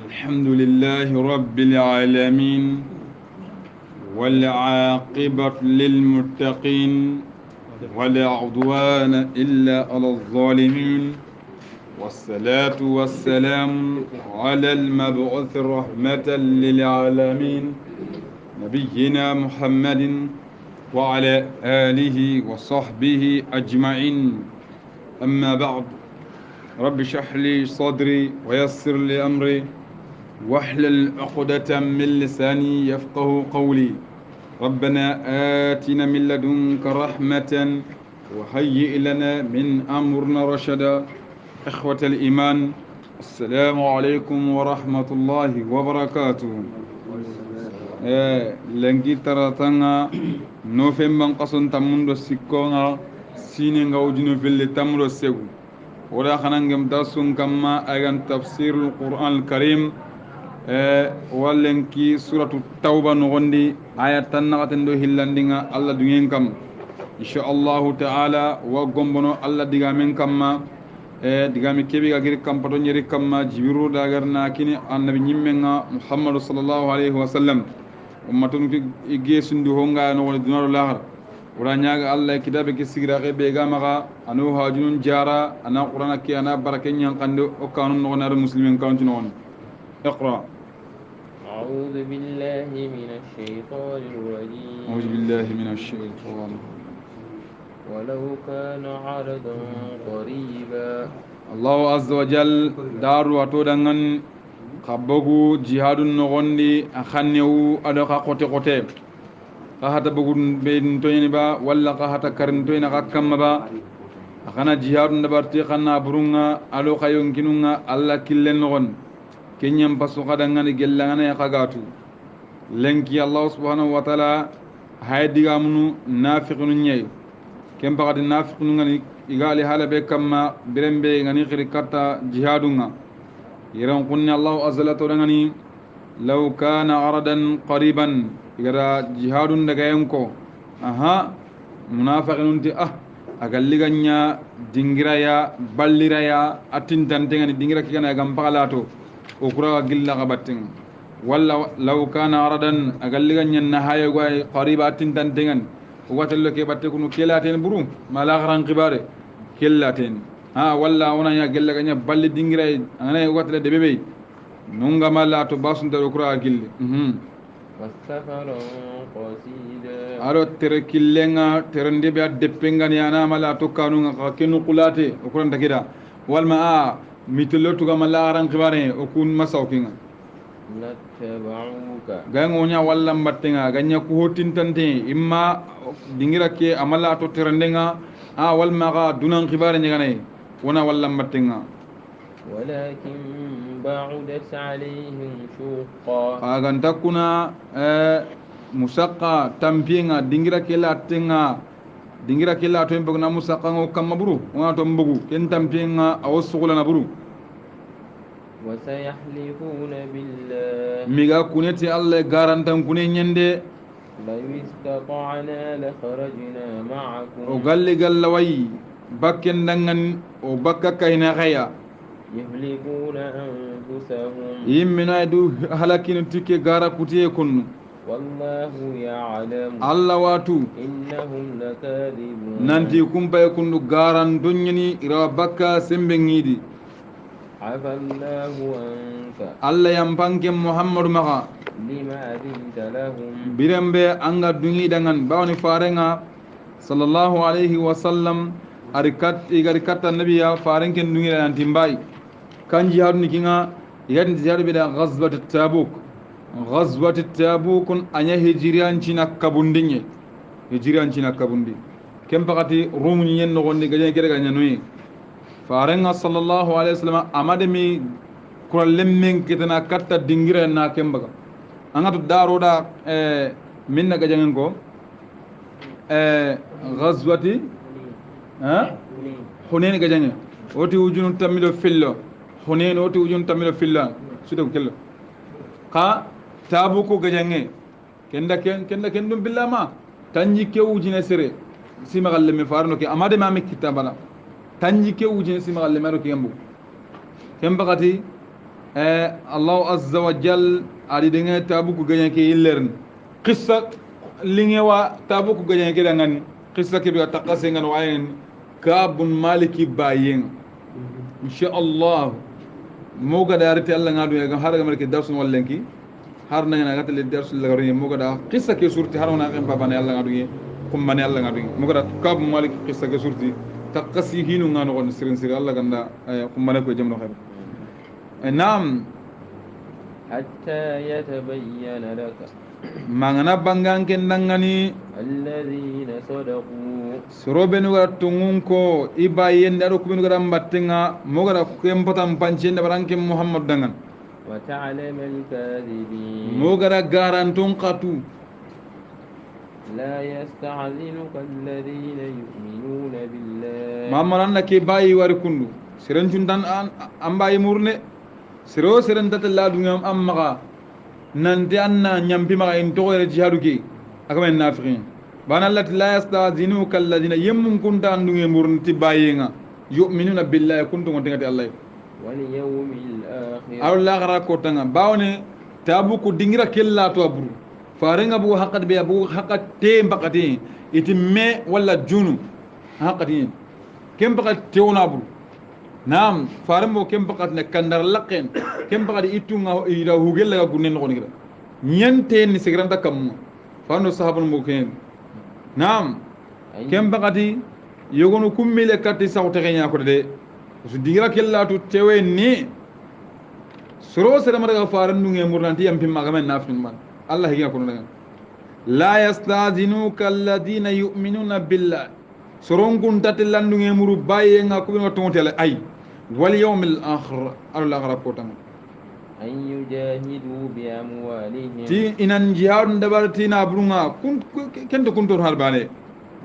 الحمد لله رب العالمين والعاقبة للمتقين ولا عدوان إلا على الظالمين والصلاة والسلام على المبعوث رحمة للعالمين نبينا محمد وعلى آله وصحبه أجمعين. أما بعد، رب اشرح لي صدري ويسر لي أمري واحلل عقدة من لساني يفقه قولي. ربنا آتنا من لدنك رحمة وهيئ لنا من أمرنا رشدا. إخوة الإيمان، السلام عليكم ورحمة الله وبركاته. لنجي تراتنا نوفم من قصن تمندو سيكونا سينين غوجنو في اللي تمرو سيغو ولا خنانجم داسون كما أيضا تفسير القرآن الكريم ولنكي سورة التوبة نغندي آية تنغتن دو هلاندينا الله دنين كم إن شاء الله تعالى وقنبنو الله ديغامين كما ديغامي كيبي غير كم بدون يري كما جبرو داغرنا كيني النبي نيمنا محمد صلى الله عليه وسلم ummatun ki igesundu honga no wala dunaro lahar wala nyaaga allah kitabe ki sigira ke be gamaga anu hajunun jara ana qur'ana ki ana barakenya qande o kanun no nar muslimin kanun non اقرا أعوذ بالله من الشيطان الرجيم أعوذ بالله من الشيطان ولو كان عرضا قريبا الله عز وجل دار وتودنن خبغو جهاد نغندي أخنيو أدوكا قوتي قوتي قهتا بغون بين تويني با ولا قهتا كرن تويني غاكم با أخنا جهاد نبارتي خنا برونا أدوكا يمكنونا الله كلن نغن كنيم بسو قدنغاني جلغاني يقاقاتو لنكي الله سبحانه وتعالى هاي ديغامنو نافقنو نيي كم بغد نافقنو غني إغالي حالا بكما برمبي غني خري كتا جهادونا يرون قلنا الله أزل تورغني لو كان عرضا قريبا يرى جهاد دغاينكو منافق ننتي أغلغنيا دينغرايا باليرايا أتنتنتغني دينغرا كيغانا غامبالاتو وكرا غيلا غباتين ولا لو كان عرضا أغلغنيا نهايا غاي قريبا أتنتنتغن وقتل كي باتكونو كيلاتين برو ما لا غران قباره كيلاتين walla wona ya gelle ganya balli dingiray anay watale de bebe nunga mala to basun de okra gilli والسفر قصيدا aro tere killenga terende be adeppenga ni ana mala to kanunga ka kenu kulate okran takida walma mitullo to gamala aran khibare okun masawkinga نتبعوك gango nya walla mbattenga ganya ko hotintante imma dingira ke amala to terendenga walma ga dunan khibare nyagane wona walla mbattenga ولكن بعدت عليهم شقا aganta kuna musaqqa tampinga dingira kela tenga dingira kela to mbogna musaqqa ngo kamaburu wona to mbogu ken tampinga awsugula na buru وسيحلفون بالله miga kuneti allah garantan kune nyende لو استطعنا لخرجنا معكم o galli gallawai bakken dangan o bakka kayna khaya يهلكون أنفسهم yimmina du halakin tike gara kutiye kunnu والله يعلم allah watu إنهم لكاذبون nanti kumpa kunnu garan donyani ira bakka sembe ngidi عفى الله عنك allah yampanke muhammadu maga لما أذنت لهم birembe anga dungi dangan bawni farenga sallallahu alaihi wasallam arikat igari katta nabiya farenke dungi dan timbai kan jihad ni kinga yadin jihad bi da ghazwat tabuk anya hijriyan china kabundinye hijriyan china kabundi kem pakati rum ni yen no gondi gaje kere ganya nui farenga sallallahu alaihi wasallam amade mi kurallemmen kitana katta dingira na kembaga angatu daroda minna gajangen ko ghazwati hunain gajangen oti ujunu tamilo fillo hunain oti ujunu tamilo filla sudo kello ka tabuku gajangen kenda dum billama tanji ke ujine sere sima galle mi farno ke amade ma mi kitabala tanji ke ujine sima galle maro ke yambu kem bakati Allah azza wa jal adi dengan tabuku ganyan ke illern qissa lingewa tabuku ganyan ke dengan qissa ke biya taqase ngan wayen kabun maliki bayin insha Allah moga da arti Allah ngadu ya har ga maliki darsun wallenki har na ngana gatel darsul lagaru moga da qissa ke surti har wana kan baba ne Allah ngadu ye kum mane Allah ngadu moga da kabun maliki qissa ke surti taqasi hinu ngano gon sirin sir Allah ganda kum mane ko jamno khair نعم حتى يتبين لك معنى بانغان كندانغاني الذين صدقوا سروبن واتونغونكو إباين دارو كبن غرام باتنغا موغرا كيم بطام بانشين دبران كيم محمد دانغان وتعلم الكاذبين موغرا غارانتون قاتو لا يستعذنك الذين يؤمنون بالله ما مران كي باي واركوندو سيرنجون دان امباي مورني siro siren tata ladungam ammaga nanti anna nyampi maga in togo yere jihadu ki akama nafiqin bana allati la yastazinuka alladhina yemmun kunta andunge murnti bayinga yu'minuna billahi kuntu ngotingati allah wal yawmil akhir awla gara kotanga bawne tabuku dingira kella to abru farenga bu haqqat be abu haqqat te mbakati itimme wala junu haqqati kem bakat tewna abru naam farambo kem bakat ne kandar laqen kem bakat itunga ida hugel la gunnen ko ngira nyante ni sigranta kam fano sahabun mo ken naam kem bakati yogonu kummile katti sawte genya ko de su digira kellatu tewe ni soro sere mara farandu nge murnanti yam pimma gamen nafin man allah hiya ko daga la yastazinuka alladhina yu'minuna billahi soron kun tatilandu nge muru baye nga ko no tontele ay wal yawmil akhir allah gara potam an yujahidu bi amwalihim ti inan jihad ndabartina brunga kun kento kuntor halbane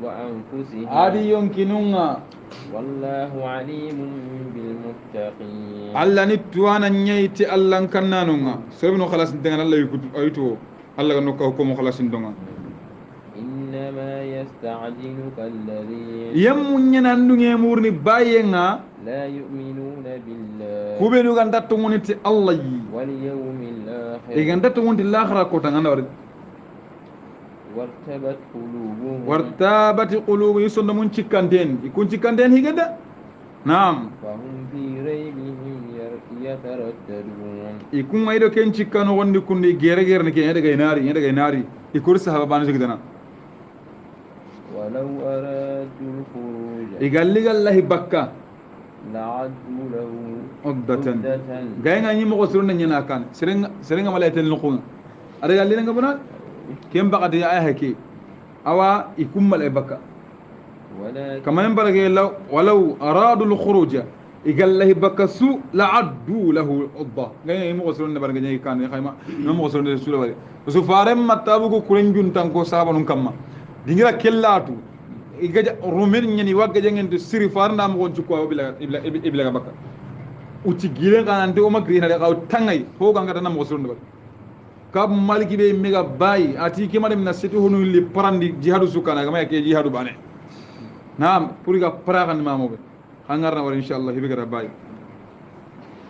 wa anfusihim adi yonkinunga wallahu alimun bil muttaqin allah ni tuwana nyayti allah kannanunga sebno khalas ndenga allah yukutu ayto allah ga nokka ko mo khalas ndonga إنما يستعجلك الذين يمنينا ندني مورني باينا لا يؤمنون بالله كوبينو غاندا تونتي الله واليوم الآخر إيه غاندا تونتي الآخرة كوتا غاندا ورد وارتابت قلوب يسون من تشكاندين يكون تشكاندين هيغدا نعم فهم في ريبهم يترددون يكون ما يدو كين تشكانو وندي كوندي غير نكي يدا ناري يكور صحابه بانو جدنا ولو أرادوا الخروج يقال الله بكا لعدوا له عدة غاينا ني مكو سرون نينا كان سرين مالتين نكون ada galli nga bana kem baqati ay haki awa ikumal ay baka kama en barage law aradu al khuruj igal lahi bakasu la addu lahu udda ngay mo gosulun barage ñi kan xayma no mo gosulun sula bari su faram matabu ko kurenjun tanko sabanun kamma dingira kellatu igaja rumen ñani wagga jangente siri farna mo gon ko ibla baka uci gilen kanante o magrina de kaw tangay ho ganga tan mo gosulun bari kab maliki be mega bayi ati kima dem na seti honu li parandi jihadu sukana gama ke jihadu bane naam puri ga paragan mamobe hangarna war inshallah hibe gara bayi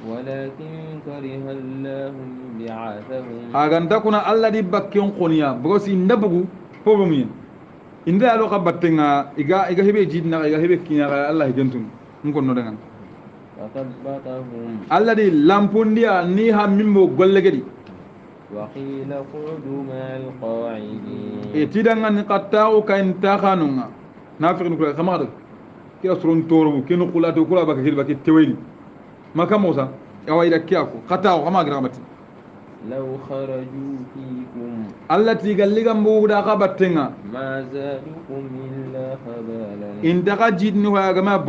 walakin kariha allah bi'athahum aganda kuna allah di bakken qoniya bosi ndabugu fobo min inda alo qabatenga iga hibe jidna iga hibe kinya allah hidentun ngon no dangan allah di lampundia ni ha mimmo gollegedi وقيل قعدوا مع القاعدين اتدان قطاو كان تاخانونا نافق نقول كما هذا كي اسرون تورو كي نقول اتو كلا باك كي باك تويل ما كموسا يا ويدا كياكو قطاو كما غرامتي لو خرجوا فيكم التي قال لي غمبو دا قبتنا ما زادكم الا خبالا ان تقجد نو يا جماعه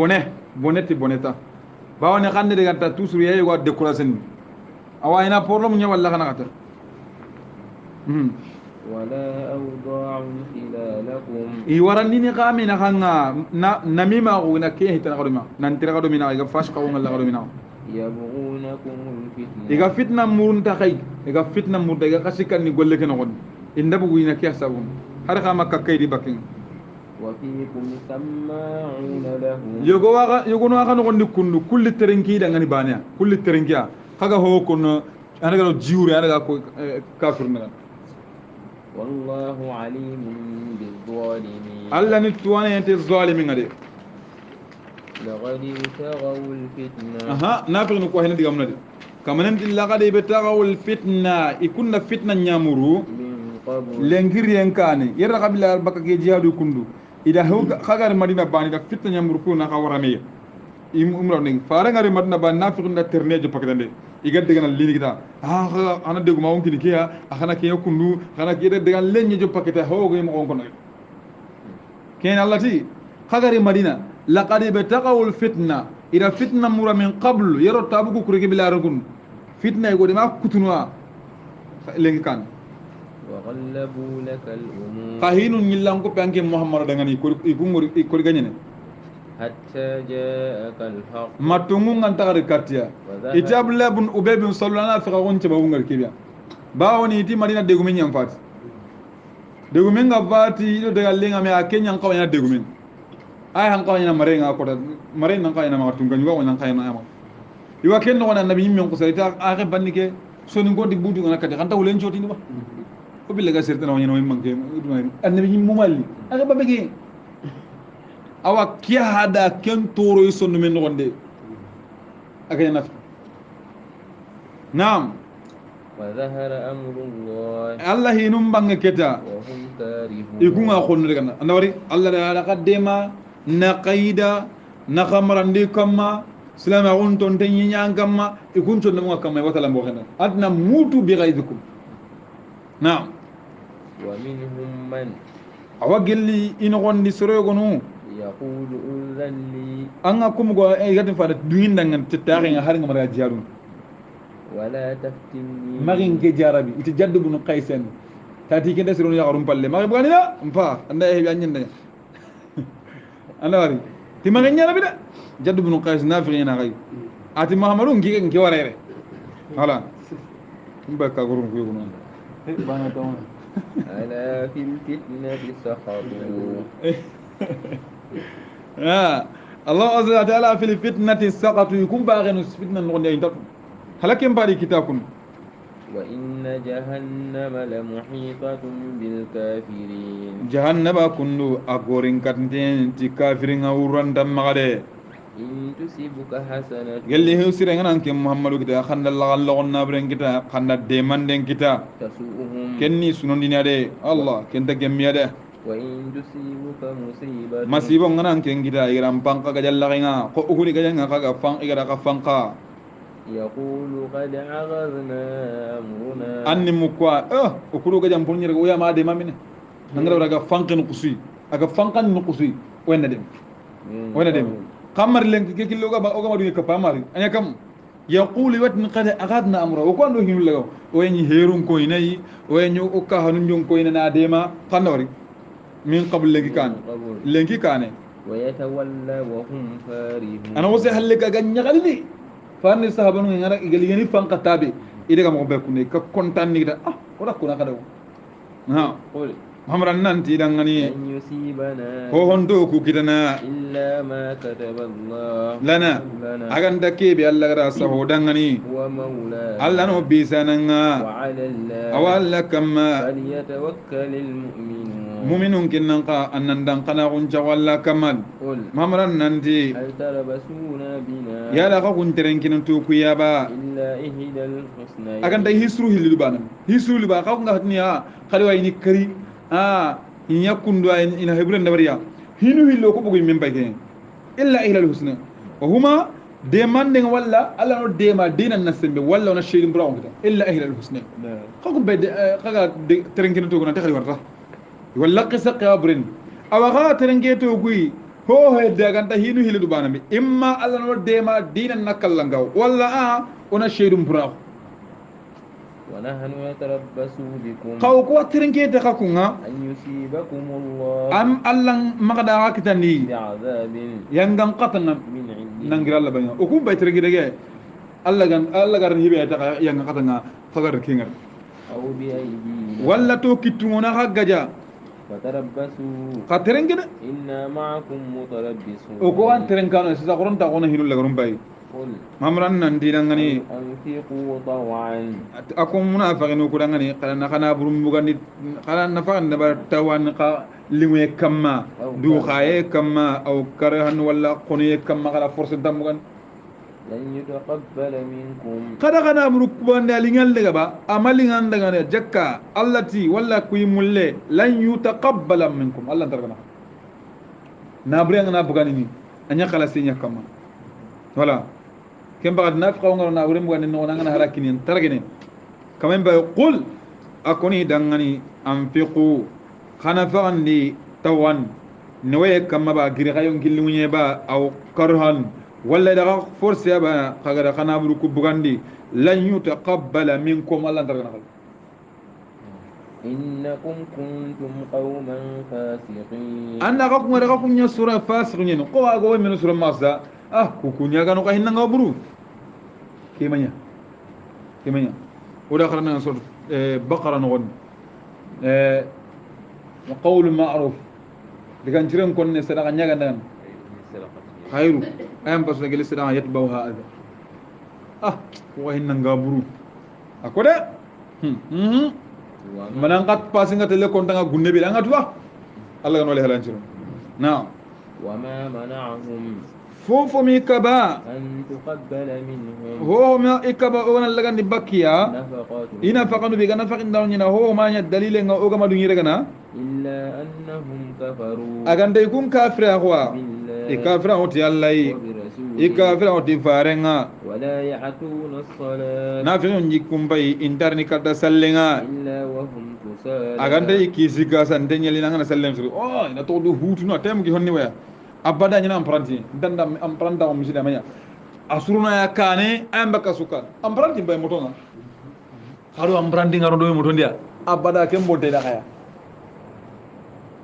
بونتي بونتا باوني خاندي دغا تا توسر يي وا ديكوراسن اواينا بروبلم ني ولا خنا خاطر ولا أوضاع خلالكم يوراني قامنا خنا نميما ونا كيه تنقدما ننتري قدمنا إذا فاش قوم الله قدمنا يبغونكم الفتنة إذا فتنة مورن تخي إذا فتنة مورن إذا كسيكن نقول لك نقول إن دبوا ونا كيه سبون هذا ما كاكيدي بكين وفيكم سماعون لهم yogo no aka no gondi kundu kulli terenki da ngani baniya kulli terenkiya kaga ho kono anaga no jiure anaga ko kafir na والله عليم بالظالمين alla ni tuwane ente zalimin ade لقد ابتغوا الفتنة aha nafi no ko hen digam na de kamanan illa qad ibtaghaw fitna ikunna fitna nyamuru من قبل lengiri enkane yerra qabila baka ke jihadu kundu ida khagar madina bani da fitna nyamuru ko na kawarame umra ning fara ngari madina ba nafi na terne je pakdande iga degana lini kita ana degu ma wonki kiya akana ke kundu kana ke dega lenye je paketa ho go mo ko na ken allati khagari madina laqad ibtaghaw fitna ila fitna mura min qabl yaro tabuku kurege bila ragun fitna go de ma kutunwa lengi kan وغلبوا لك الأمور kahinu nyillan ko panke muhammad dangani ko ganyene حتى جاءك الحق matungu nganta kar katia itab labun ubebun sallana fi gon ce bawungal kibiya bawoni iti madina degu men yam fati degu men ga fati do daga lenga me akenya ko ina degu men ay han ko ina mare nga ko da mare nan ko ina ma tunga nyugo nan kayna ama iwa ken no wana nabi nyimmen ko sayta akhe bannike soni ngodi budu ngana kati kan tawlen joti ni ba ko billaga sertana woni no manke annabi nyimmu malli akhe babege awa kiya hada ken toro yisonu men gonde akay naf naam وظهر أمر الله allah hinum bange keta وهم كارهون ikunga khonne daga andawari allah da qaddema na qaida na khamrandi kamma salama on ton tan yinya kamma ikun ton mo kamma wata lambo khana adna mutu bi ghaidikum naam ومنهم من awagilli ino gondi sorogonu يقول أذن لي anga kum go e gadin fada duyin dangan tittare nga har nga mara jiyarun ولا تفتني magin ke jarabi ite jaddu bunu qaisen tati ke desirun ya garum palle magi bugani la mfa anda e bi anyende anda wari ti magin nyarabi da jaddu bunu qais nafi na gai ati mahamadun ke warere hala mbaka gurum ko yugo non bana tawon ألا في الفتنة سقطوا الله عز وجل في الفتنة سقط يكون باغن فتنة نغني ينتف هلكن باري كتابكم وإن جهنم لمحيطة بالكافرين جهنم كنو أقورين كتنتين تي كافرين أوران دم مغادي إن تصبك حسنة قال لي هو سيرين أنك محمد كتا خند الله الله نابرين كتا خند ديمان دين كتا تسوءهم كني سنون دينا دي الله كنت كمية دي وإن تصيبك مصيبة masibo ngana anken kita iram pangka gajalla nga ko ukuri gajanga kaga fang igara ka fangka يقول قد عغذنا أمرنا anni mukwa ukuru gajam pun nyere uya ma de mamine nangara daga fankin kusi aga fankan no kusi wenda dem kamar len ke killo ga ba o ga madu ka pamari anya kam yaqulu watni qad aghadna amra o ko ando hinu lago o yenyi herun ko inayi o yenyu o ka hanun jon ko ina na dema kanori min qabl lengi kane ويتولى وهم فارهون ana wose halle ga ganya galini fanni sahabanu ngara igali ngani fanka tabe ide ga mo be kunne ka kontan ni da ko da kuna kada ha قل hamran nan ti dan ngani لن يصيبنا ho hondo ku kidana إلا ما كتب الله lana aganda kebe allah gara saho dan ngani هو مولانا allah no bisananga وعلى الله awalla kamma فليتوكل المؤمنون mu'minun kinnan ka annan dan kana kun jawalla kamal قل mamran nan ti هل تربصون بنا ya da ka kun teren kinan to ku ya ba إلا إحدى الحسنيين aganda hisru hillu bana hisru ba ka kun ga hatniya kali wa ini kari in yakundu ina hebren dabariya hinu hillo ko bugu min bayke illa ila alhusna wa huma demande walla alla no dema dinan nasembe walla na shedin brawo kita illa ila alhusna ko be kaga terenkin to gona takhali warta walla qisa qabrin awa ga terenge to gui ho he daga ta hinu hilu bana mi imma alla no dema dinan nakallangaw walla ona shedin brawo ونحن نتربص بكم qaw ko terenge ta kakunga أن يصيبكم الله am allan magada hakitani بعذاب yangan qatana من عنده nangira Allah banya o ku baytre gidege Allah gar hibe ta yangan qatana fagar kingar أو بأيدينا walla to kituna hagaja فتربصوا قاترين كده إنا معكم متربصون وكوان ترين كانوا سيدا قرن تاغونا هيلو لغرون باي قل مامران نندي دانغاني أنفقوا طوعا أكون منافقين وكدانغاني قال نخنا بروم بوغاندي قال نفقن نبا توان قا لمي كما دو خايه كما أو كرهن ولا قنيه كما قال فرصة دمغان لن يتقبل منكم kada kana murukban da lingal daga ba amalingan daga ne jakka allati walla kuy mulle lan yutaqabbala minkum allah targana na brenga na bugani ni anya kala sinya kama wala kem bagad nafiqa ngoro na burim bugani no ngana harakini targene kamen ba qul akoni dangani anfiqu khana fa'andi tawan newe kama ba giri kayon gilunye ba aw karhan ولا إذا فرصة يبقى خجر خنا بروك بغندي لن يتقبل منكم الله درنا إنكم كنتم قوما فاسقين أنا قاكم رقاكم يا سورة فاسقين قوا قوا من سورة ماسا كوكونيا كانوا كاهنا غبرو كيمانيا ولا خلنا سورة بقرة نغن وقول معروف لكن تريم كون سرقة نيا خير أيام بس نقول السلام يتبعها هذا وهن نغابرو أكودا منانقات باسنغا تلي كونتاغا غوني بي لانغا توا الله كانوا له لانشرو نعم وما منعهم فوفو ميكبا أن تقبل منهم هو ما إكبا أونا لغان بكيا نفقاتهم إنا فقنوا بيغا نفقن داونينا هو ما الدليل nga oga madu ngiragana إلا أنهم كفروا aganda ikun kafira kwa ikafira oti allahi وبرسوله ikafira oti farenga ولا يعتون الصلاة nafiqun jikumbai interni kadda sallenga إلا وهم كسالى aganda ikisi gasan tenyeli nangana sallem suru ina to do hutu no tem gi honni waya abada nyina ampranti danda ampranta o misida manya asuruna ya kane amba kasuka ampranti bay motonga haru ampranti ngaro do moton dia abada kem bolte da kaya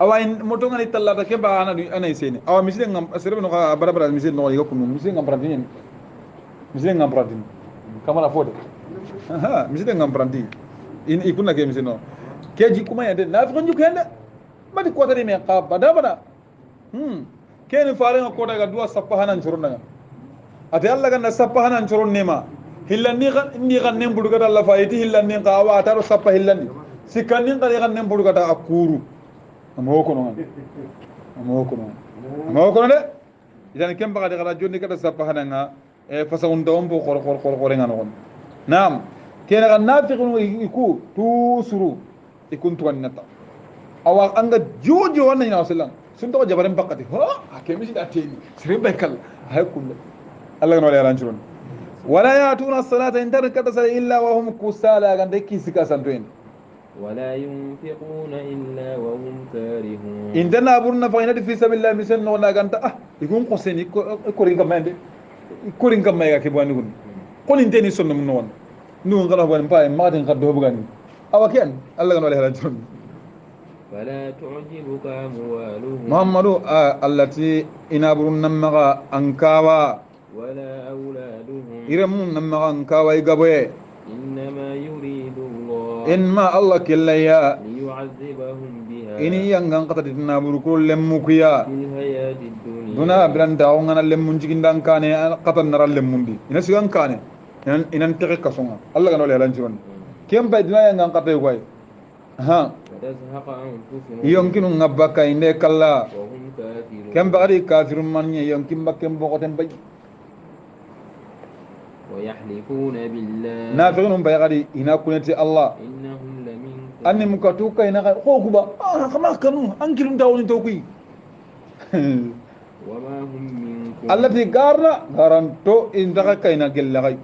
awain motonga ni tallata ke ba ana isene awa miside ngam serebe no bara bara miside no yiga kunu miside ngam pranti ni miside ngam pranti kamala fode miside ngam pranti in ikuna ke miside no keji kuma yande nafiqun jukende madi ko tari me qaba da bada keni farenga ko daga duwa sappa hanan churunga ate alla ganna sappa hanan churun nema hillanni indi ganne budu gata alla fayti hillanni qawa ataro sappa hillanni sikanni qali ganne budu gata akuru amo ko no de idan kem baga daga jonni kata sappa hananga e fasaun dawon bo khor ngano gon nam kena gan nafiqun iku tusuru ikun tuwannata awa anga jojo wannan ina sallan sun taɓa jabarin bakati a kai mishi da ateni sirin bai kal hay kullu Allah no le ranchurun wala yatuna salata in tarka ta sai illa wa hum kusala gan dai kisi ka santo en ولا ينفقون إلا وهم كارهون in dana burna fa ina fi sabilillah misen no na ganta ikun qoseni ko ringa mende ko ringa mega ke bani gun kon inteni sonno mun non nu ngala ban pa ma den kaddo bugani awakian Allah no le ranchurun فلا تعجبك أموالهم محمد التي إنابر نمغا أنكاوا ولا أولادهم إرمون نمغا أنكاوا يقبوي إنما يريد الله إنما الله كليا ليعذبهم بها إني ينغان قطت نابر كل لمكيا في الحياة الدنيا دونا بران داوغانا لمون جيكين دان كاني قطت نرى لمون دي إنا سيغان كاني إنا نتقي كسونا الله كانوا لها لانشون كيم بايدنا ينغان قطت يقوي ها وتزهق أنفسهم يمكن نبكا إنك الله وهم كافرون كم بغري كافر من يمكن بكم بغتن بي ويحلفون بالله نافقون بغري هنا كنت الله إنهم لمنكم أني مكتوكا هنا خوكبا كما كانوا أنكرم داوني توكي وما هم منكم الذي قارنا قارنتو إن دقا هنا قل لغي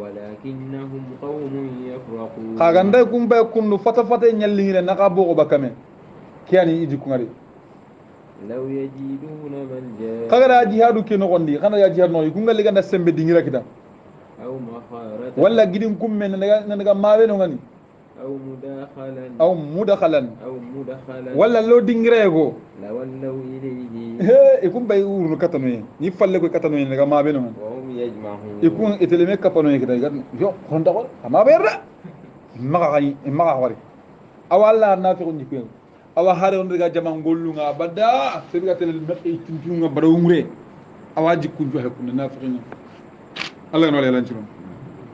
ولكنهم قوم يفرقون خاغندا يكون بيكون فتفت نيالي نقا بوغو بكامي كياني يجي كونغري لو يجدون ملجا خاغرا جهادو كي نوندي خانا يا جهاد نو يكون غالي غندا سمبي دينغرا كدا أو مخارة ولا غيدين كوم من نغا ماوي نو غاني أو او مداخلا مدخلا ولا لو دينغرا يغو لولوا إليه يكون باي ورو كاتانو ني فالي كو كاتانو نغا ماوي نو وهم يجمعون يكون اتلمي كابانو كدا يو خوندا ما بيرا ما غاني ما غوري او الله نافق نيكو awa hare on daga jama gollunga badda sirga tel mekki tintunga bada umre awa jikku jo hakkunde nafiqina Allah no lelan ci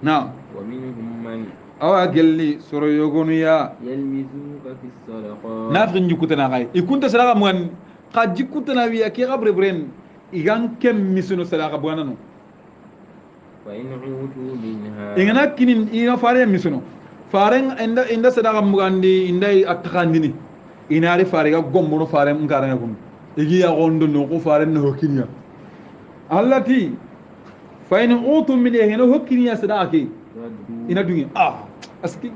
na wa minhum man awa gelli soro yogonu ya yalmizuka fi sadaqat nafiqin jikutana kay ikunta sadaqa mugan ka jikutana wiya ke gabre bren igan kem misuno sadaqa buanano fa in utu minha ingana kinin ina fare misuno faren inda sadaqa mugandi inda attakandini inari fare ga gombono fare ngaranga kum igi ya gondo no ko fare no hokiniya allati fa in utu min hina hokiniya sadaqa ina dungi aski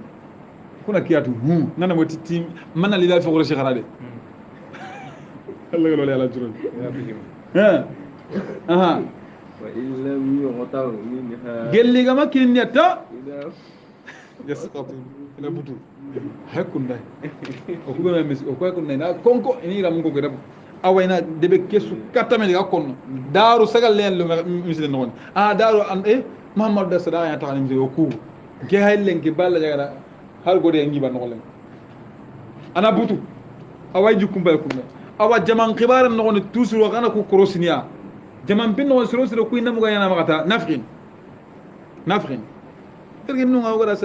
kuna kiyatu nana mo titim manna lila fi qurshi kharade Allah galo ala jurul ha aha wa illam yughtaw minha gelli ga makin netta yasqatu ila butu hakun dai o ko na mis o ko kun na konko ini ram ko gada awayna debe kesu katame ga konno daru sagal len lu misle non daru an Muhammad da sada ya taani mi ko ke haylen ke balla jagara har gode ngi ban nolen ana butu away jukum bay kunna awa jaman khibar no ne toujours kana ko krosniya jaman bin no siro siro ku inda muga yana magata nafqin tergen no ngawara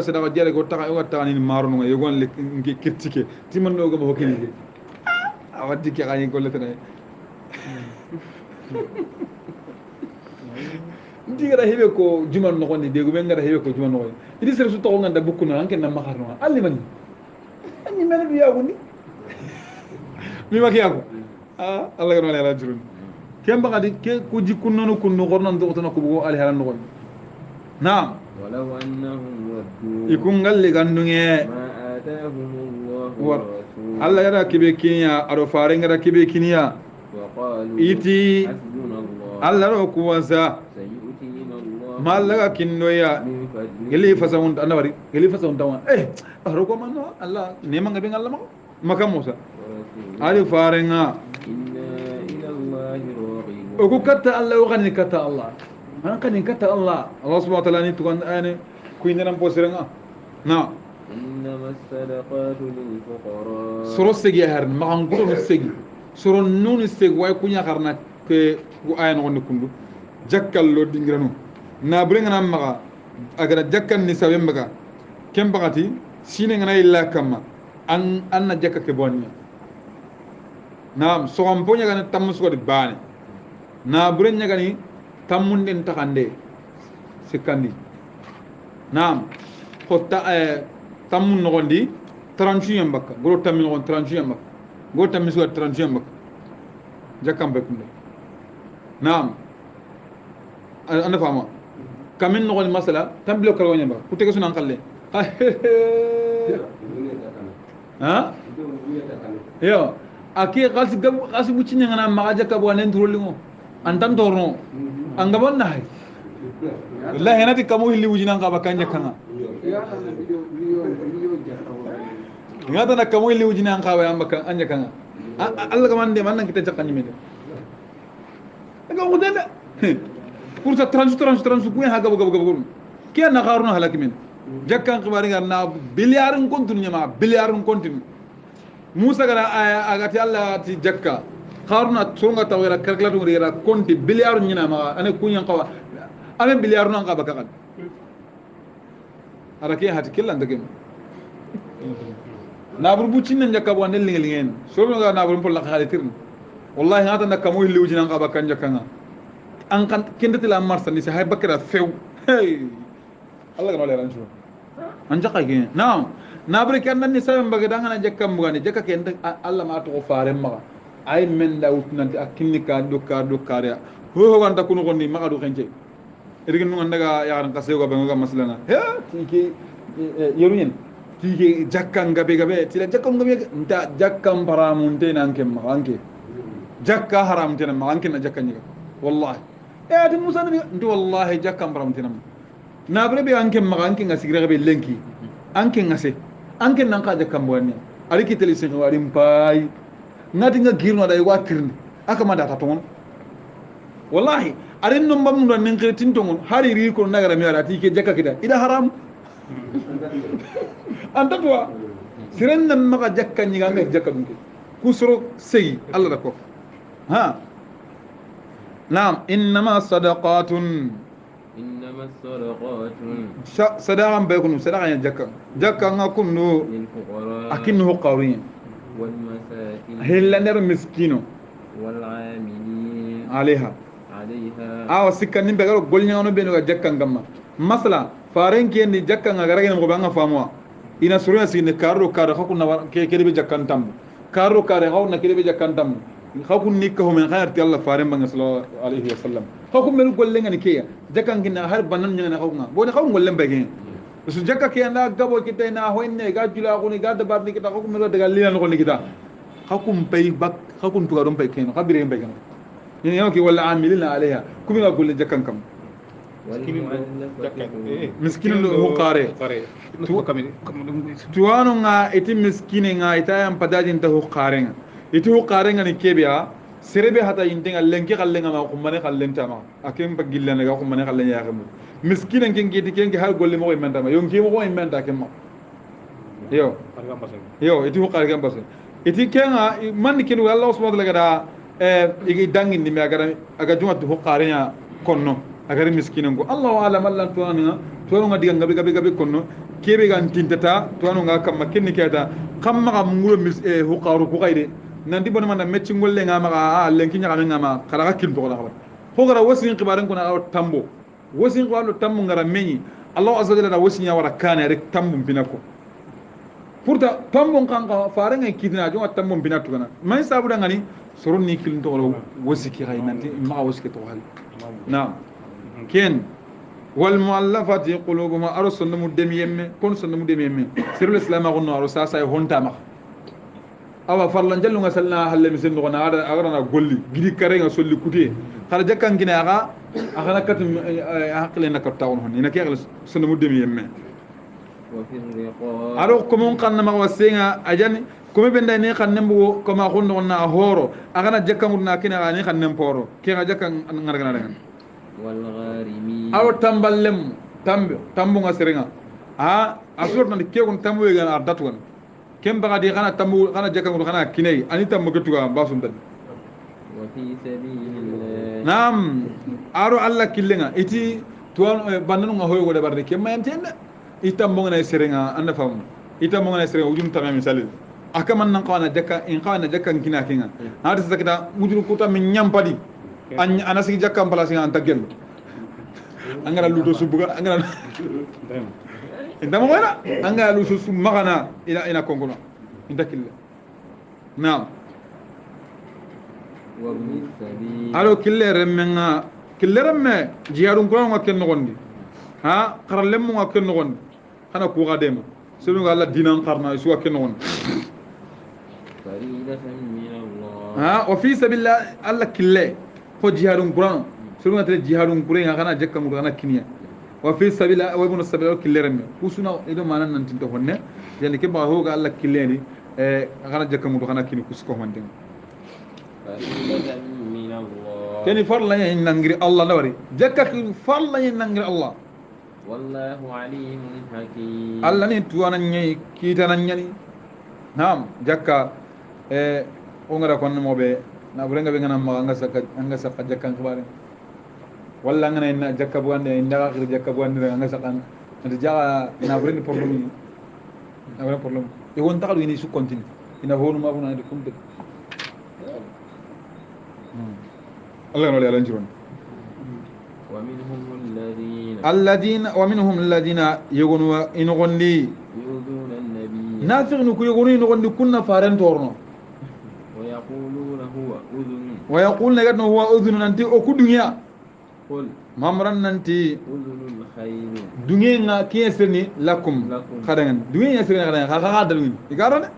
sada wa jere ko taani maru no yogon le ngi critique ti man no go mo kili awa dikke gani ko letene ndiga hebe ko juman no gonde degu men ngara hebe ko juman no idi sere su to nganda bukku no anke na makarno alli man anni mel bi yagundi mi ma kiyago Allah gano ala jurun kem bagadi ke ku jikun no kunno gornan do to ko bugo ali halan no naam walau annahum waddu ikun galli gandunge ma atahum Allah wa rasuluhu Allah yara kibe kinya ado fare ngara kibe kinya wa qalu iti hasbunallah Allah ro kuwansa sayu'tina Allah ma Allah kinnoya min fadlihi geli fasawun anabari geli fasawun tawa aro ko man Allah nema ngabe ngalla maka Musa ali farenga inna ila Allah raghibun o ko katta Allah o gani katta Allah an kan katta Allah Allah subhanahu wa ta'ala ni tukan ane ku indana posirenga na إنما الصدقات للفقراء soro segi har ma an ko segi soro non segi way kunya karna ke gu ayan wonni kundu jakkal lo dingrano na brenga na maga agara jakkal ni sabe maga kem bagati sine ngana illa kama an na jakka ke bonni na so am ponya gana tam so di bane na brenya gani tamun den takande sikandi nam hotta tamun nogondi 38 mbakka goro tamin nogon 38 mbakka goro tamin so 38 mbakka jakam be kunde nam anda fama kamin nogon masala tambilo kala wonya ba kuteke sunan kalle ha yo aki kasi bucinya ngana magaja ka bwanen turolingo antan torno angabon nahay wallahi henati kamo hilli wujina ka bakanja kanga ngata na kamo hilli wujina ka ba yamba kan anya kanga Allah ka mande man nan kita jakkanyi mede aga udena pour ça 30 ku ha gabo ke na garuna halaki men jakkan khibari na billiardin kontinu nyama billiardin kontinu Musa gara agati Allah ti jakka kharuna tunga tawira kalkulatu ngira konti billiard nyina ma ane kunyan qawa ame billiard nan qaba kan arake hati killan dagem na burbu cinna jakka bo nel ngelen so nga na burbu la khalitir wallahi hata na kamu hilli wujina qaba kan jakka nga an kan kendati la marsa ni sai bakira few hey Allah gano leran shu an jakka ge naam na bari kan nan ni saben baga dangana jakka mbugani jakka ke Allah ma to faare ma ay men da utnanti akinni ka dokka ya ho wanda kunu gonni ma do kenje irgin nu ndaga yaran kasse go be ngo maslana he tiki yeruyen tiki jakka gabe tila jakka ngabe nta jakka paramunte nan kem ma anke jakka haram tena ma anke na jakka nyiga wallahi adi musa nabi ndu wallahi jakka paramunte nam na bari be anke ma anke ngasigre be lenki anke ngase anke nan ka jakka mbonni ari kiteli sen wari mpai ngati nga girno da wa tirni aka ma data ton wallahi arin no mbam ndo nen kretin ton hari ri ko nagara mi arati ke jakka kida ida haram anta to siren nan maka jakka ni ga jakka dum ke kusro sey Allah da ko ha naam innama sadaqatun إنما الصدقات sadaqan baykunu sadaqan jakka jakka ngakunno للفقراء akinno qarin والمساكين helander miskino والعاملين عليها عليها awa sikkanin be garo golnyano be no jakka ngamma masala faren kendi jakka ngara mo banga famwa ina suruna sine karo karo hakuna ke be jakkan tam karo karo hawna ke be jakkan tam hakun nikka ho men khairti Allah faren banga sallallahu alaihi wasallam hakun mel golle ngani ke jakkan gina har banan nyana hakuna bo ne hakun golle mbege su jakka ke na gabo kita na hoynne ga jula ko ni ga dabar ni kita hakun mel daga lilan ko ni kita hakun pay bak hakun tuga dum pay ken khabire mbege ni yoki wala amilina alaiha kumina golle jakkan kam miskinin ho kare tuwanu nga iti miskine nga ita yan padajin ta ho kare nga iti ho kare nga ni kebiya serebe hata yintenga lenki kallenga ma kumbane kallenta ma akem pagilla nga kumbane kallen ya kamu miskine ken kiti ken har golle mo imenta ma yonki mo imenta kem ma yo iti ho kare gam bas iti kenga man ken Allah subhanahu wa ta'ala igi dangin ni me aga juma ho kare nya konno agari miskinen ko Allahu alam Allah tuwanu nga diga gabi konno kebe ga tintata tuwanu nga kamma kenni keta kamma ga mungulo huqaru ko kayde nandi bona manda mecci ngolle nga ma lenki nya nga ma kala ga kin to la ko gara wasin qibaren ko na tambo wasin ko ando tambo ngara meñi Allah azza wa jalla wasin ya wara kana rek tambo binako pourta tambo kanka faare nga kidina jonga tambo binatu kana may sabu da ngani soron ni kilin to wasiki hay nanti ma wasiki to hal na ken wal muallafati qulubuhum arsul mudem yemme kon sun mudem yemme sirul islam agunno arusa say honta ma awa farlan jallu nga salna halle misen no na agara golli gidi kare nga solli kuti kala jakkan gina aga agana katum aqle na kattawon hon ina ke sun mudem yemme wa fi riqab aro ko mon kan ma wasenga ajani ko me benda ne kan nembo ko ma hondo na horo agana jakkan na kina ni kan nemporo ke ga jakkan ngargana dengan والغارمين aw tamballem tambu nga serenga asur nan ke gon tambu ga ardatu gon kem baga di kana tambu kana jaka ngur kana kinai ani tambu getuga basum dan وفي سبيل الله nam aro alla killenga iti tuwan bandanu nga hoyo go de barde kem mayantende itambu nga serenga anda fam itambu nga serenga ujum tamami misali akaman nan kawana jaka in kawana jaka kina kinga hada sakita mujuru kuta min nyampadi ana sigi jakka place nga antagel angara luto subuga angara ndama wala angara luto su magana ina kongono indakille naam وابن السبيل alo kille remme jihadun ko nga ken nogondi ha qarallem nga ken nogondi xana ku ga dem sunu ga Allah dinan qarna su ken nogondi فريدة من الله ha wa fi sabilillah Allah kille ko jihadun quran sunu ga tele jihadun quran nga kana jakka ngur kana kiniya wa fi sabilillah wa ibn sabil kille remme kusuna ido manan nan tinto honne yani ke ba ho ga Allah kille ni kana jakka ngur kana kini kusko honde فريدة من الله keni farla yin nangiri Allah lawari jakka ki farla yin nangiri Allah والله عليم حكيم Allah ni tuwana nyai kita nan nyani naam jakka o ngara kon mo be na burenga be ngana ma anga saka jakka khibare walla ngana ina jakka bu ande inda akhir jakka bu ande anga saka ande jaga na burenga problem ni na burenga problem e won takadu ni su continue ina honu ma funa de kumde Allah no le alanjiron ومنهم الذين alladina wa minhum alladina yagunu in gondi يؤذون النبي nafiqnu ku yagunu in gondi kunna faran torno ويقولون هو أذن wa yaqulna gadno huwa udhun nanti o ku dunya قل mamran nanti أذن الخير dunya nga kiyesni lakum Lakum. khadangan dunya yesni khadangan kha dalwin igarane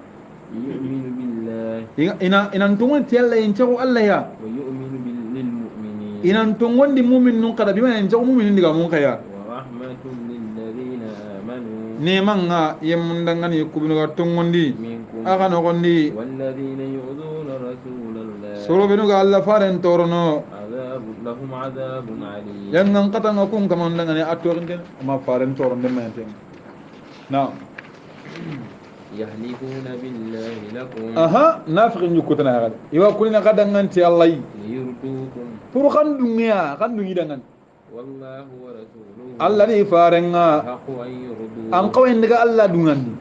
يؤمن بالله ina tungon tialla in chago Allah ya ويؤمن للمؤمنين ina tungon di mu'min nun qada bima in chago mu'min diga mun khaya ورحمة للذين آمنوا neman nga yemundangani kubinu ga tungondi منكم aga no gondi والذين يؤذون رسول الله soro binu ga Allah faren torno لهم عذاب عليم yangan katanga kun kamandangani attorinde ma faren torno de mayante na يحلفون بالله لكم aha nafiqin jukutana gada iwa kulina kadanganti allah ليردوكم pour kan dungi dangan والله ورسوله allah di farenga أحق أن يرضوه an qawen daga allah dungandi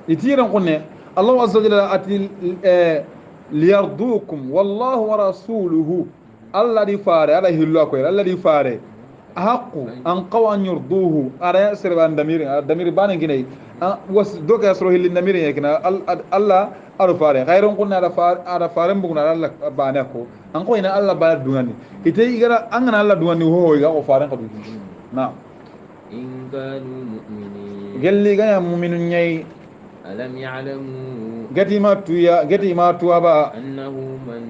itiran kunne allah azza wa jalla ati liyardukum wallahu wa rasuluhu allah di fare ala hillo ko allah di fare haqqu an qaw an yurduhu ara sirban damir bana ginai was doka yasro hilin damir yakina allah aru fare khairun kunna ada fare buguna allah bana ko an ko ina allah bana dungani ite igara an gana allah dungani ho ga ko fare kadu na إن كانوا مؤمنين gelli ga mu'minun nyai ألم يعلموا gati ma tuya ba أنه من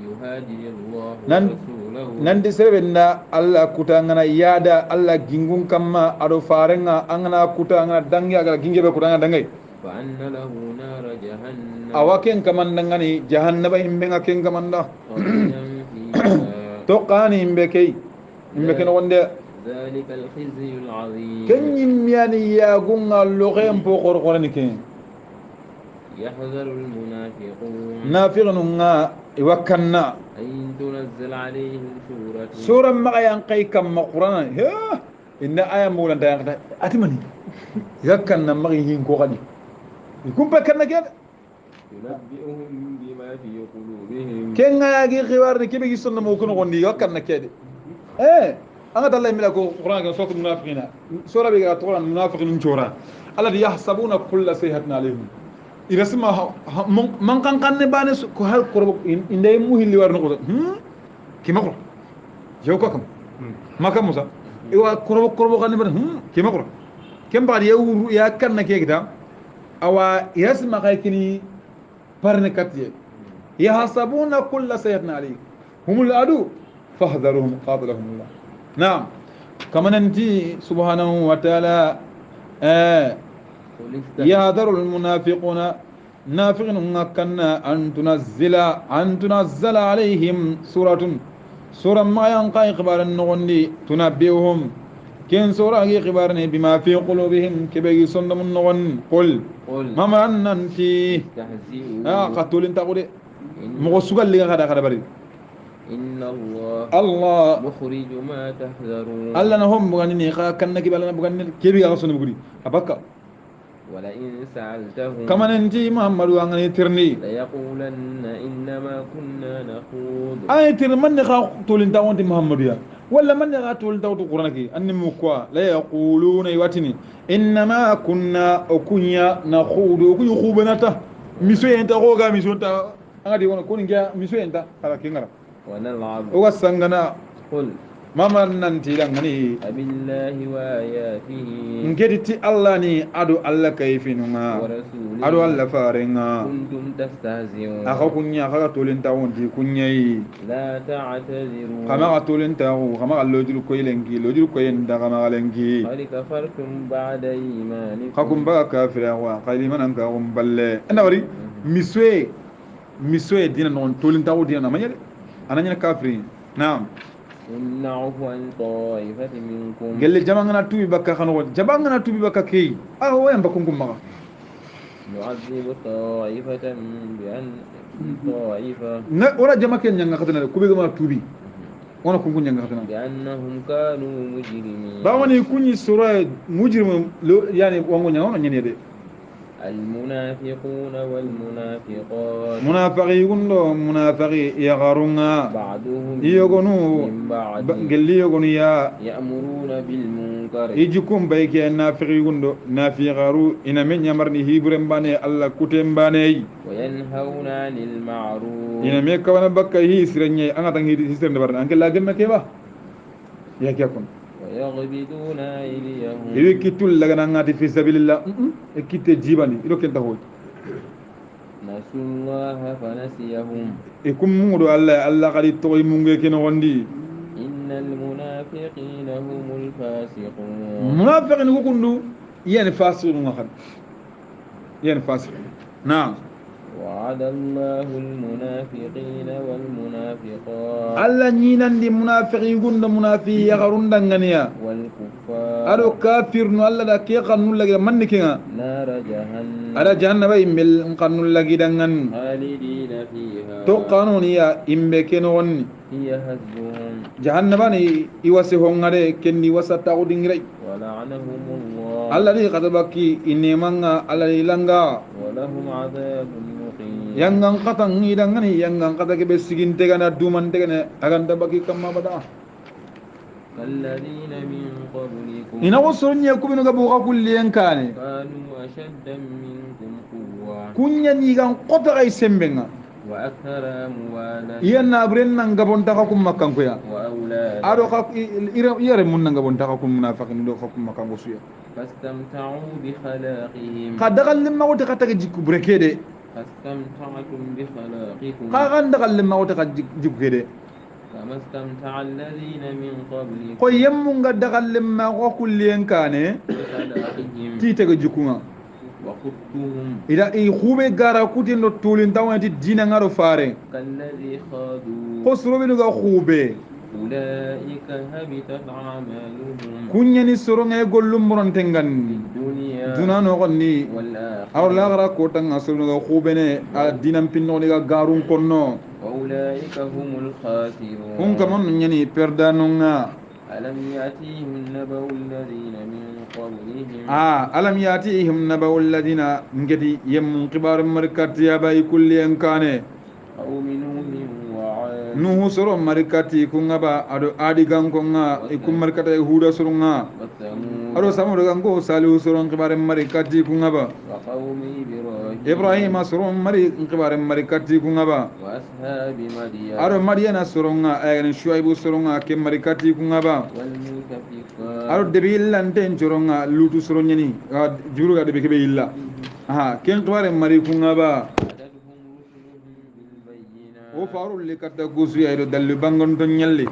يهاجر الله Nan- ورسوله nandi serbenda allah kuta ngana yada allah gingun kamma ado farenga angana kuta angana dangi agala gingebe kuta angana dangai فأن له نار جهنم awaken kamandangani jahannaba himbenga ken kamanda خالدا فيها toqani himbe kei himbe ken wonde ذلك الخزي العظيم ken yimyani ya gunga logen po qorqorani ken يحذر المنافقون nafiqnunga iwakanna أن تنزل عليهم سورة sura maga yankai kamma qur'ana he inna aya mulan ta yankata atimani yakkanna magi hin ko kadi ikumpa kanna kede تنبئهم بما في قلوبهم kenga gi khiwarni kebe gi sonna mo kuno gondi yakkanna kede anga dalla mila ko qur'an ga sura munafiqina sura be ga qur'an munafiqin chora alladhi yahsabuna kulla sayhatin alayhim irasma man kan ne bane ko hal korbo inde mu hilli warno ko kima ko jew ko kam maka musa iwa korbo kan ne bane kima ko kem ba ya kan na ke gida awa yasma kay kini parne katye yahsabuna kulla sayhatin alayhim humul adu fahdharuhum qatalahum allah نعم كما ننتي سبحانه وتعالى يهذر المنافقون نافقين كنا أن تنزل عليهم سورة ما ينقى إخبار النغني تنبئهم كين سورة إخبارني بما في قلوبهم كبير صندم النغن قل ما أنتي قتول انت قولي مغسوك اللي غدا بريد إن الله مخرج ما تحذرون الله نهم بغاني كان كبالنا بغاني كيبي غاسون بغري أبكا ولئن سألتهم كما ننتي محمد وانغني ترني ليقولن إنما كنا نخوض أي ترمن خا تولين تاونت محمد يا ولا من خا تولين تاونت القرآن كي أني مكوا لا يقولون يواتني إنما كنا أكونيا نخوض أكوني خوبناتا مسوي أنت خوغا مسوي أنت أنغادي وانا كوني جا مسوي أنت على كينغرا ونلعب وسانغنا قل mama nanti dangani abillahi wa ayatihi ngediti allah ni adu allah kayfinunga wa rasulihi adu allah farenga kuntum tastahzi'un aka kunya aka tolin tawon di kunyai la ta'tadiru kama tolin tawu kama lojul koylengi lojul koyenda kama galengi qad kafartum ba'da imanikum kakum ba kafira wa qaliman an ka balle anda wari miswe dina non tolin tawu dina manyade ananya kafirin naam إن عفوا عن طائفة منكم قال لي جماعنا توبي بكا خنو جماعنا توبي بكا كي وين بكونكم مغا يعذب طائفة بأن طائفة ولا جماعة كن ينغا خدنا كوبي ما توبي وانا كون ينغا خدنا بأنهم كانوا مجرمين باوني كوني سورة مجرم يعني وانغو نيانا نيني دي المنافقون والمنافقات منافقي يقولوا منافقي يغارونا بعضهم يغنو من بعض قال لي يغنو يأمرون بالمنكر يجيكم بيك نافقي يقولوا نافقارو إن من يمرني هيبرم باني الله كتم باني وينهون عن المعروف إن ميكا وانا بكا هي سرنيا أنا تنهي سرنيا برنا أنك لا جمع كيبا يا كيكون ويغبدون أيديهم إذا كتول لغنا نغاتي في سبيل الله كتة جيباني إذا كنت هو نسوا الله فنسيهم إكم مودو الله قد يتوي مونغي كنا وندي إن المنافقين هم الفاسقون منافقين وكندو يعني فاسقون يعني فاسقون نعم وعد الله المنافقين والمنافقات alla ñinandi munafiqin gunda munafi yagarundangania والكفار aɗo kafir no allah da ke xannullagida manni kenga نار جهنم aɗa jahannaba imbel xannullagidangan خالدين فيها to kanoniya imbe ke nogonni هي حسبهم jahannabani iwasi hongade kendi wasattaxu dingiray ولعنهم الله allah di xata bakki i nemanga allah di langa ولهم عذاب مقيم yangan xata ngidangani yangan xata keɓe sigintegana dumantegane aganta bakki kamma bada كالذين من قبلكم ina wo soronñe kuɓenuga buxa kulliyen kane كانوا أشد منكم قوة kunñanigan xotaxay sembenga وأكثر أموالا iyanna buren nan gabontaxa kum makkankoya وأولادا aɗo xa iyare mun na gabontaxa kum munafaqini ɗo xa kum makkanko suya فاستمتعوا بخلاقهم xa daxallemmaxote xa taga jikku bureke de فاستمتعتم بخلاقكم xa xan daxallemmaxote xa jikku ke de كما استمتع الذين من قبلكم ko yemmunga daxallemmaxo kulliyen kane بخلاقهم ti tega jikkunga وخذتهم ida i xuɓe gara kutin ɗo tulintawanati dinangaro fare كالذي خاضوا ko soroɓenuga xuɓe أولئك هبطت أعمالهم kuñani soronga gollum morontengan الدنيا duna noxonni والآخرة aw laxara kotanga soronuga xuɓene a dinan pinnoxoniga garun konno وأولئك هم الخاسرون kun kamanno ñani perdanonga ألم يأتيهم نبأ الذين من قبلهم alam yatihim nabau alladina ngeti yemmun xibaru marikattiyabayi kulliyen kane قوم نوح وعاد nuhu soro marikati kungaba ado adi gankonga ikum marikata huda soronga وثمود ado samudo ganko salihu soron kibare marikati kungaba وقوم إبراهيم ibrahima soron mari kibare marikati kungaba وأصحاب مدين ado madiyana soronga ayani shuaibu soronga ke marikati kungaba والمؤتفكات ado debi illanten coronga lutu soronyani juruga debi kebe illa aha ken kibare mari kungaba أتتهم رسلهم بالبينات o farulli katta gusuya ido dallu bangonto ñalli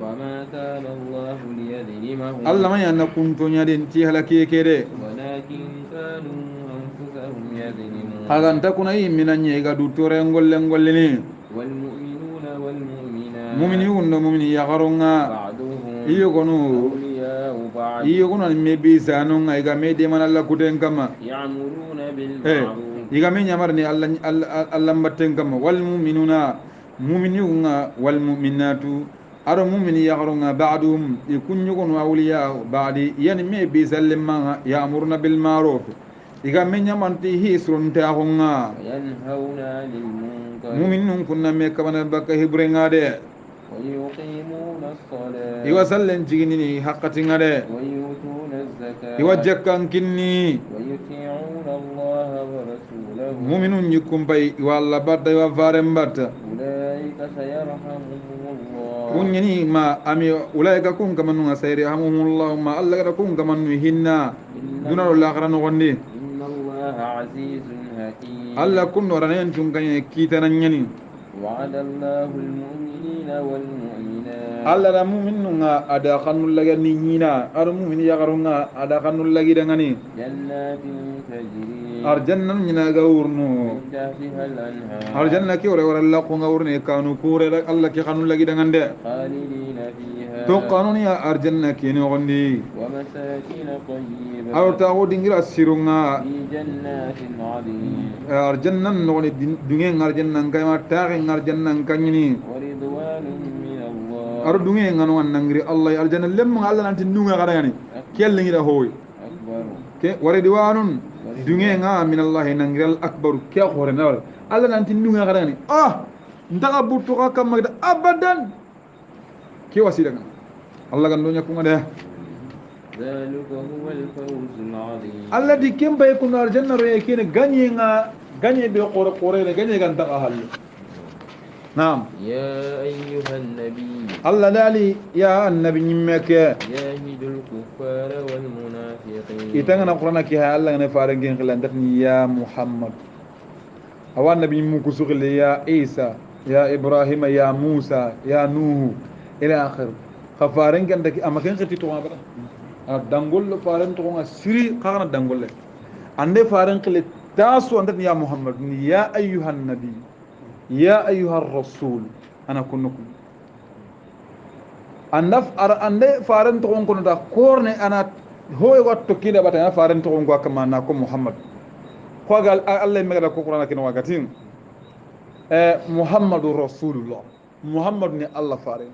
وما كان الله ليظلمهم allah ma yanna kuntoñaden ti halake kede ولكن كانوا أنفسهم يظلمون haganta kuna yimmina ñega du tore ngolle ngollini والمؤمنون والمؤمنات mumini wundo mumini yagaronga بعضهم iyogonu أولياء بعض iyogonu ani me bisanonga iga me deman allah kuten kamma يعملون بالمعروف iga me ñamarni allah mbatten kamma walmuminuna muminiunga walmuminatu aɗo mumini yagaronga baduhum i kunñugonu awliya badi yani me bisallemmaga yamuruna bilmaruf iga me ñamanti hisrontaxonga وينهون عن المنكر muminun kunna me kabana bakka hibrenga de ويقيمون الصلاة iwa sallen ciginini hakkatinga de ويؤتون الزكاة iwa jakkan kinni ويطيعون الله ورسوله muminun ñikkum pay iwa allah batta iwa faren batta أولئك سيرحمهم الله kunñini ma ami ulaika kun kamannunga sayri hamuhumullahu ma allah gata kun kamannu hinna dunaɗo lakara nogondi إن الله عزيز حكيم allah kunno ranen tun kañe kiitanan ñani وعد الله المؤمنين والمؤمنات allah da muminnunga ada kannullaga ni ñina aɗa mumini yagarunga ada kannullagidangani جنات تجري arjanna ñinaga wurnu من تحتها الأنهار arjanna ke wore wara lakkunga wurne kanu kurera allah ke kanullagidangande خالدين فيها to kanuniya arjanna keni gondi ومساكن طيبة aɗo taxu dingira sirunga في جنات عظيم arjannan nogoni dungen arjannan kayma taxen arjannan kañini ورضوان من الله aɗo dunge nganoan nangiri allah arjanna lemmaga allah nanti ndunga xaɗagani kellingiɗa hooy أكبر ke waridiwanun dungenga minallahi nangiral akbaru ke xorenawar allah nanti ndunga xaɗagani ntaxa buttoxa kammagida abadan ke wasidaga allah gan do ñakkunga de ذلك هو الفوز العظيم allah di ken baye kuno arjanna roye kene gañenga gañe ɓe qore qorene gañe gan taxa halle nam يا أيها النبي allah daali ya annabi ñimmeke جاهد الكفار والمنافقين itangana qurana ke ha allah ngane farengen xila ndatni ya muhammad awa annabi ñimmu kusuxile ya isa ya ibrahima ya musa ya nuhu ila akhir xa farengentaki ama ken xeti toxonga bata a dangol le faren toxonga siri xaxana dangol le ande faren xile تاسو أنت يا محمد يا أيها النبي يا أيها الرسول أنا كنكم أن فارن تقول كنا دا كورن أنا هو يقول كده بتاعنا فارن تقول كما ناكم محمد قال الله يمكن أن كوكونا كنا وقتين محمد رسول الله محمد ني الله فارن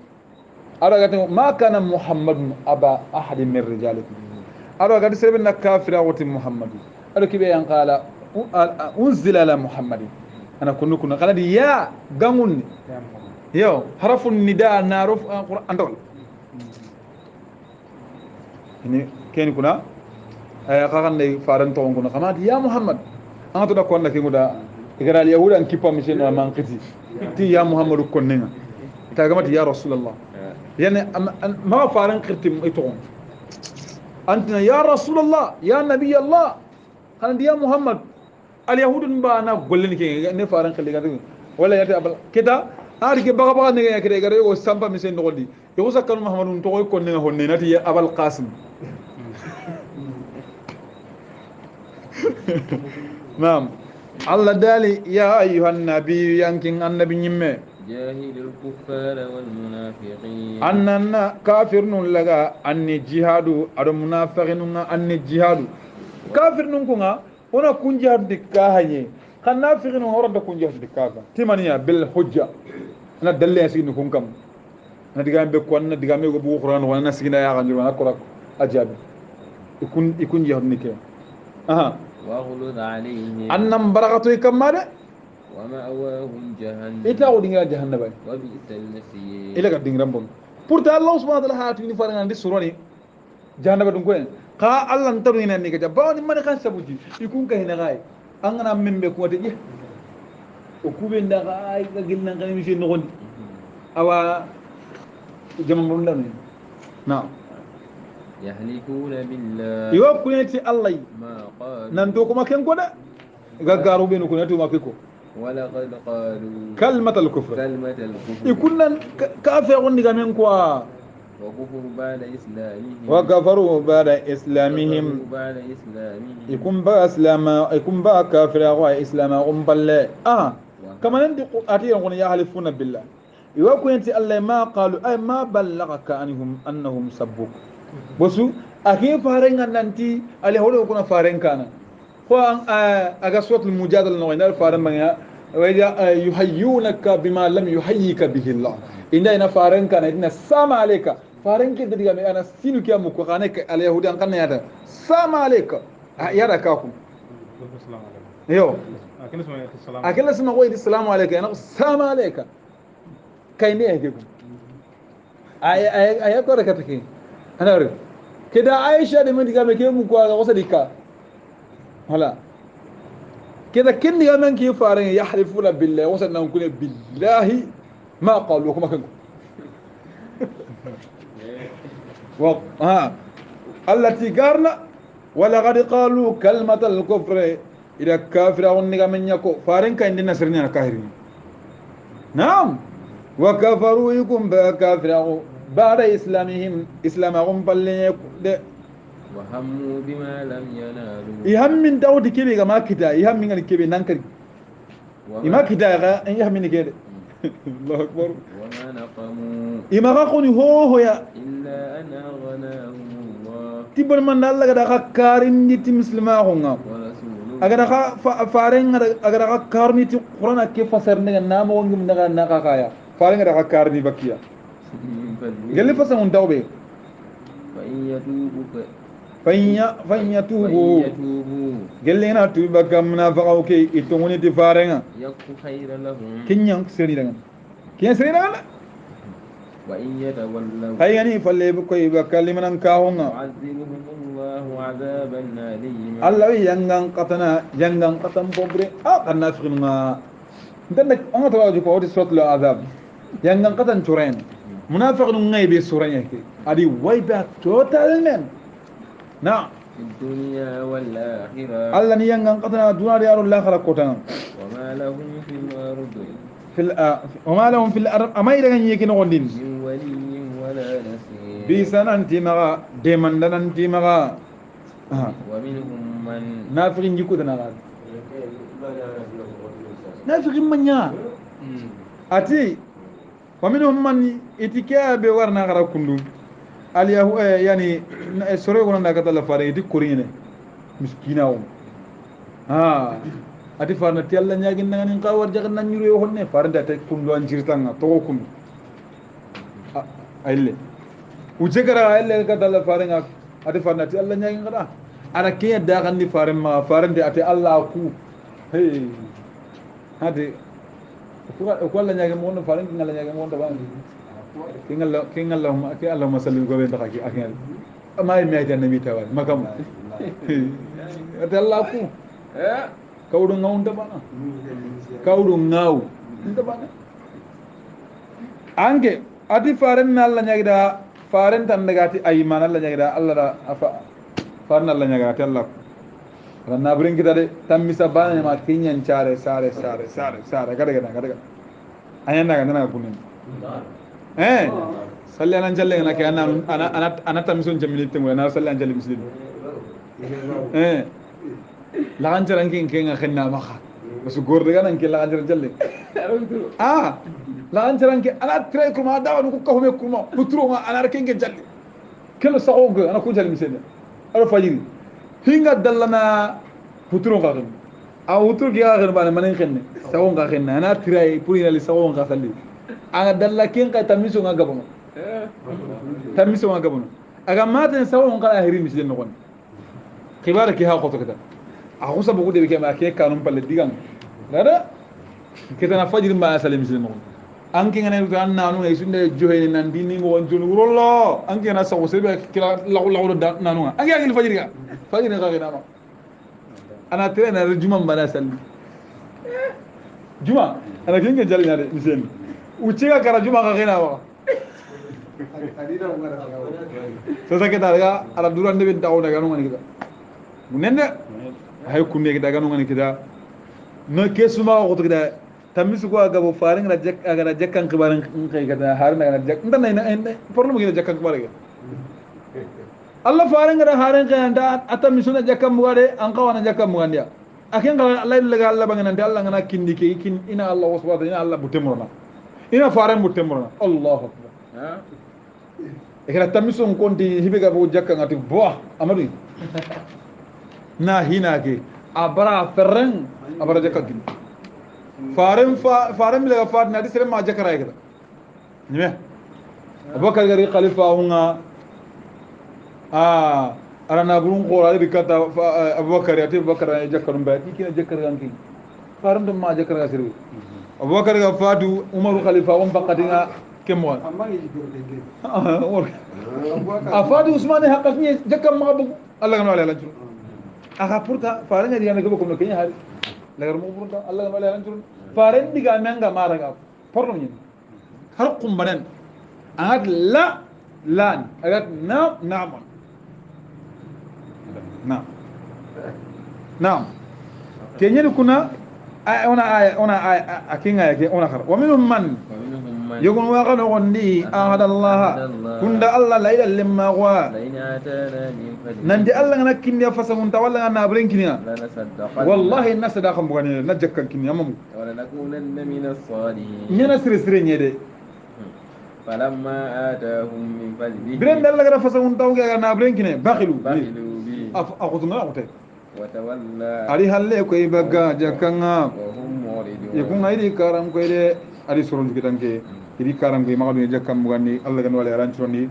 أرى ما كان محمد أبا أحد من رجالكم أرى قد سيبنا كافر أوتي محمد أرى كيف ينقال أنزل على محمد أنا كنا قال يا قامون يو حرف النداء نعرف القرآن دول ini keni kuna kakan dai faran to kuna kama ya muhammad an to da kon na kinguda igara al yahuda an kipa mi sen man qiti ti ya muhammadu konnenga ta gama ya rasulullah yani ma faran qirtim ito antina ya rasulullah ya nabiy allah kan ya muhammad al yahudun ba na gollen ke ne faran khaliga wala yata abal kita ari ke baga baga ne ke igara yo samba mi sen nogoldi yo sakkan muhammadun to ko konnenga honne nati ya abal qasim نعم الله دالي يا أيها النبي ينكن النبي نمي جاهد الكفار والمنافقين أننا كافر نلغا أني جهاد أدو منافقين أني جهاد كافر نكونا هنا كون جهاد دكاهي كنافقين هنا كون جهاد دكاهي تمانيا بالحجة أنا دلي يسير نكون كم أنا دعامي بكون أنا دعامي بقول قرآن وأنا سكينا يا غنجر وأنا كورك أجاب يكون جهاد نكى واغلظ عليهم أنم برغتو يكمل ومأواهم جهنم إتا ودينغا جهنم باي وبئس المصير إلا قد دينغرام بون pourtant Allah subhanahu wa ta'ala hatu ni faranga ndi suroni jahannaba dum koen ka Allah ntaru ina ni kaja bawni man kan sabuji ikun ka hina gai an gana membe ko te je o kube nda gai ga gilna ngani mi fi no gondi awa jamam ron dan na يحلفون بالله يوكنتي الله ما قالوا نانتو كما كن كودا غغارو بينو كنتو ما فيكو ولقد قالوا كلمة الكفر يكون كافر نيغا من كوا وكفروا بعد إسلامهم وكفروا بعد إسلامهم يكون با إسلام يكون با كافر أو إسلام أم بالله كما نندي أتيهم يحلفون بالله يوكنتي الله ما قالوا أي ما بلغك أنهم سبوك بسو أكيد فارين أنتي عليه هو يكون فارين كنا هو أجا صوت المجادلة نوعنا فارين منها وإذا يحيونك بما لم يحييك به الله إن فارين كنا إن السلام عليك فارين كده ديجا أنا سينو كيا مكوانك عليه هو أنكنا هذا السلام عليك يا ركاكم يو أكيد اسمه هو السلام عليك أنا السلام عليك كاينه هيكم أي أكو ركعتك أنا أعرف كده عائشة لما تيجي مكيف مكوا وصديقة هلا كده كن يومين كيف فارين يحلفون بالله وصلنا نقول بالله ما قالوا كما كانوا التي قارنا ولقد قالوا كلمة الكفر إذا كافر أو نجا من يكو فارين كاين دينا سرنا كاهرين نعم وكفروا يكون بكافر بعد إسلامهم إسلامهم بالله وهموا بما لم ينالوا يهم من داود كبي ما كدا يهم من كبي نانكر ما كدا يهم من كده الله أكبر وما نقموا إما قوني هو يا إلا أن أغناهم الله تبر من الله قد كارين نتي مسلمهم ورسوله أقدر فارين أقدر كارني تقرأنا كيف فسرنا نام وانجم نجا نكاكايا فارين أقدر كارني بكيا قال لي فسرون توبة فإن يتوبوا قال لي أنا توبة كم نافقوا كي يتوني تفارنا يكون خير لهم كن ينك سريرنا كن سريرنا وإن يتولوا هاي فلي بكوي بكلمنا كاهونا يعذبهم الله عذابا أليما الله ينغان قطن بوبري قلنا فينا ندنك أنا تواجه كوري صوت العذاب ينغان قطن تورين منافق نغيب سورين يكي ادي ويبا توتالمن نعم في الدنيا والآخرة الله نيانغان قطن دونار يارو الاخره كوتان وما لهم في الأرض وما لهم في الارض اما يدغن يكي نغوندين من ولي ولا نصير بيسان انتي مغا ديمندان انتي مغا ومنهم من نافقين جيكو دنا nafiqin manya ati ومنهم من اتكاب ورنا غرا كندو اليهو يعني سوري غنا نغتا فاري دي كورين مسكيناو ها ati farna tialla nyaagi nangani qawar jagan nanyuro yo honne farnda te kundu anjirtanga to kundu aylle ujegara aylle ga dalla farenga ati farna tialla nyaagi ngada ara ke da ganni faren ma farnde ati allah ku hey hade ko alla nyaagi mo no faren ngala nyaagi mo to bangi kingalla ma ke allahumma salli go be ndaki akal amay mi ayta nabi tawal makam ati allah ku kawdu ngaw nda bana kawdu ngaw nda bana ange ati faren nalla nyagida faren tan negati ayman alla nyagida alla da afa faren alla nyagati alla ranna burin kita de tammisa bana ma kinyan chare sare kada ayanda ga nana kunin salli anan jalle na ke ana tamison jamilite mo na salli an jalle muslim la ganjaran kin kenga khenna makha basu gorde ganan ke la ganjaran jalle la ganjaran ke ana tre ko ma dawa ko ko me ko ma putro ma ana ken ke jalle kelo sago go ana ko jalle misene ala fajiri hinga dallana putro ga ken a putro gi ga ken bana manen khenne sago ga khenna ana tre pour ina li sago ga salli ana dalla ken ka tamiso ga gabon aga maten sago ga hiri misene no khibara ki ha ko to kada akusa bugu de ke ma ke kanum palle digang dada ketana fajir ma salim muslim anki ngane ko annanu ay sunde johe nan dini mo won junu rollo anki na sawo sebe kila law nanu anki angi fajir ga gina ma ana tere na juma mbana salim juma ana kinga jali na de muslim uchiga kara juma ga gina ma sasa ke daga ala duran de bin taw daga no ngani kita munende hay kunne ke daga no ngani kita no kesuma ko to kita tamisu ko aga bo faring rajak aga rajak kan kibaran kai kada harna aga rajak ndan na problem gina jakkan kibar ga Allah faring gara haran kan anda atamisu na jakkan mugade an kawana jakkan mugandia akin ga Allah ilaga Allah bangana ande Allah ngana kindi ke kin ina Allah subhanahu wa ta'ala Allah butemurna ina faran butemurna Allahu akbar ekra tamisu konti hibiga bo jakkan ati bo amadu na hina ke abara ferren abara jakkan فارم لغا فات نادي سلام ما جكر ايغدا نيمه ابو بكر غري خليفه هنا انا برون قولا بكتا ابو بكر ياتي ابو بكر جكرم باتي كي جكر غانكي فارم دم ما جكر غاسري ابو بكر غفاتو عمر خليفه ام فقدنا كمون افادو عثمان حقني جكم ما بو الله غنوا عليه لنجو اخا پورتا فارن دي انا غبو كم كني حال lagar mo burda Allah ma la lantur faren diga menga maraga porno ni har qumbanan agat la lan agat na na'am na'am kenyen kuna ona akinga yake ona khar wa minhum man يقول وقد غندي أهد الله كند الله لا إله إلا هو نندي الله نكين يا فسمون تولى أنا أبرين كنيا والله الناس داخل مغني نجك كنيا مم ولنكونن من الصالحين ينسر سرين يدي فلما آتاهم من فضله برين الله كذا فسمون تولى أنا أبرين كنيا بخلوا به أخذنا أخذه وتولى عليه الله كوي بقى جكنا وهم معرضون يكون هيدي كارم كوي adi soron kitanke idi karango magadu ne jakkam mugandi Allah gan wala ranchoni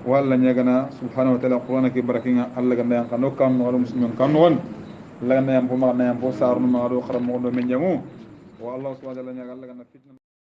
walla nyagana subhanahu wa ta'ala qur'ana ke barakinga Allah gan yan kanu kam no muslimin kan won Allah gan yan po magana yan po sarnu magadu kharam mo do menjangu wa Allah subhanahu wa ta'ala nyaga Allah gan fitna